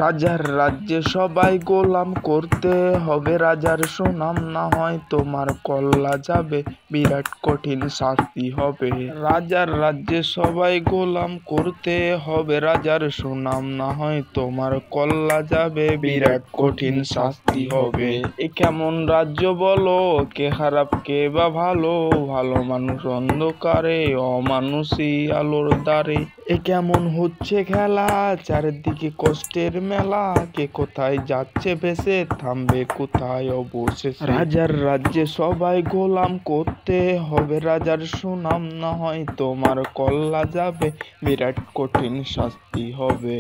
রাজার রাজ্যে সবাই গোলাম করতে হবে, রাজার সুনাম না হয় তোমার কল্লা যাবে, বিরাট কঠিন শাস্তি হবে। রাজার রাজ্যে সবাই গোলাম করতে হবে, রাজার সুনাম না হয় তোমার কল্লা যাবে, বিরাট কঠিন শাস্তি হবে। এ কেমন রাজ্য বলো, কে খারাপ কে বা ভালো, ভালো মানুষ অন্ধকারে, অমানুষই আলোর দ্বারে। এ কেমন হচ্ছে খেলা, চারিদিকে কষ্টের মেলা, কে কোথায় যাচ্ছে ভেসে, থামবে কোথায় অবশেষে। রাজার রাজ্যে সবাই গোলাম করতে হবে, রাজার সুনাম না হয় তোমার কল্লা যাবে, বিরাট কঠিন শাস্তি হবে।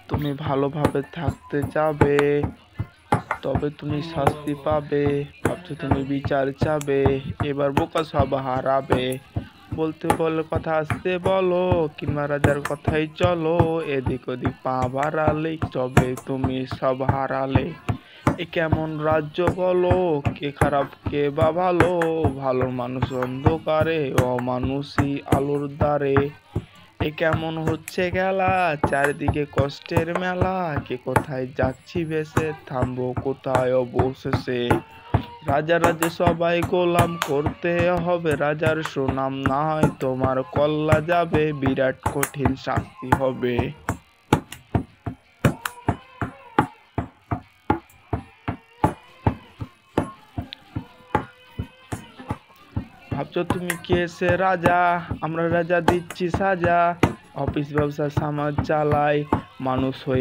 তুমি ভালোভাবে থাকতে চাবে, তবে তুমি শাস্তি পাবে। ভাবছো তুমি বিচার চাবে, এবার বোকা সব হারাবে। বলতে বলে কথা আসতে বলো, কিংবা রাজার কথাই চলো, এদিক ওদিক পা বাড়ালে তবে তুমি সব হারালে। এ কেমন রাজ্য বলো, কে খারাপ কে বা ভালো, ভালো মানুষ অন্ধকারে, অমানুষই আলোর দ্বারে। এ কেমন হচ্ছে খেলা, চারিদিকে কষ্টের মেলা, কে কোথায় যাচ্ছি ভেসে, থামবো কোথায় অবশেষে। রাজার রাজ্যে সবাই গোলাম করতে হবে, রাজার সুনাম না হয় তোমার কল্লা যাবে, বিরাট কঠিন শাস্তি হবে। ভাবছো তুমি কে সে রাজা, আমরা রাজা দিচ্ছি সাজা, অফিস ব্যবসা সমাজ চালাই, মানুষ হয়ে